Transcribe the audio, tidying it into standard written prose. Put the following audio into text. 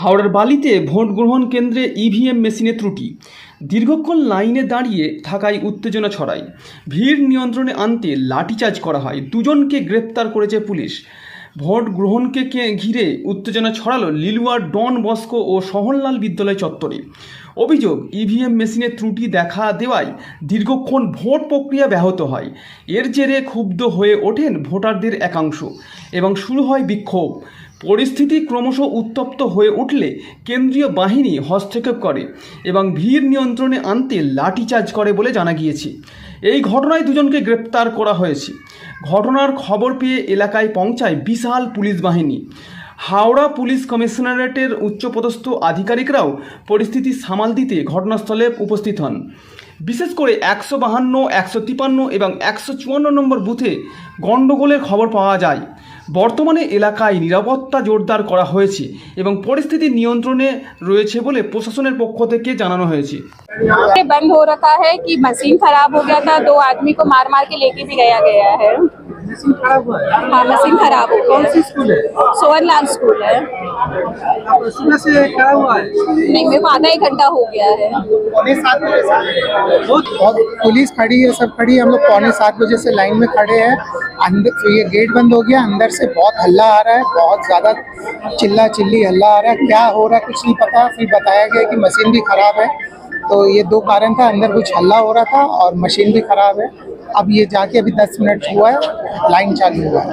হাওড়ার বালিতে ভোট গ্রহণ কেন্দ্রে ইভিএম মেশিনে ত্রুটি, দীর্ঘক্ষণ লাইনে দাঁড়িয়ে থাকায় উত্তেজনা ছড়ায়। ভিড় নিয়ন্ত্রণে আনতে লাঠিচার্জ করা হয়, দুজনকে গ্রেপ্তার করেছে পুলিশ। ভোট গ্রহণকে ঘিরে উত্তেজনা ছড়ালো লিলুয়ার ডন বস্কো ও শহরলাল বিদ্যালয় চত্বরে। অভিযোগ, ইভিএম মেশিনে ত্রুটি দেখা দেওয়ায় দীর্ঘক্ষণ ভোট প্রক্রিয়া ব্যাহত হয়। এর জেরে ক্ষুব্ধ হয়ে ওঠেন ভোটারদের একাংশ এবং শুরু হয় বিক্ষোভ। পরিস্থিতি ক্রমশ উত্তপ্ত হয়ে উঠলে কেন্দ্রীয় বাহিনী হস্তক্ষেপ করে এবং ভিড় নিয়ন্ত্রণে আনতে লাঠিচার্জ করে বলে জানা গিয়েছে। এই ঘটনায় দুজনকে গ্রেপ্তার করা হয়েছে। ঘটনার খবর পেয়ে এলাকায় পৌঁছায় বিশাল পুলিশ বাহিনী। হাওড়া পুলিশ কমিশনারেটের উচ্চপদস্থ আধিকারিকরাও পরিস্থিতি সামাল দিতে ঘটনাস্থলে উপস্থিত হন। বিশেষ করে 152, 153 এবং 154 নম্বর বুথে গণ্ডগোলের খবর পাওয়া যায়। বর্তমানে এলাকায় নিরাপত্তা জোরদার করা হয়েছে এবং পরিস্থিতি নিয়ন্ত্রণে রয়েছে বলে প্রশাসনের পক্ষ থেকে জানানো হয়েছে। बंद हो रखा है कि मशीन खराब हो गया था, 2 आदमी को मार मार के लेके भी गया है। मशीन खराब हुआ है? हाँ, मशीन खराब हो कौन गया। सी स्कूल है? सोवनलाल स्कूल है। सुबह से खड़ा हुआ है? नहीं, मेरे को आधा 1 घंटा हो गया है। पौने 7 बजे से बहुत पुलिस खड़ी है, सब खड़ी है। हम लोग पौने 7 बजे से लाइन में खड़े हैं। अंदर ये गेट बंद हो गया, अंदर से बहुत हल्ला आ रहा है, बहुत ज्यादा चिल्ला चिल्ली हल्ला आ रहा है। क्या हो रहा है कुछ नहीं पता। फिर बताया गया कि मशीन भी खराब है। तो ये 2 कारण था, अंदर कुछ हल्ला हो रहा था और मशीन भी खराब है। अब ये जाके अभी 10 मिनट हुआ है, लाइन चालू हुआ है।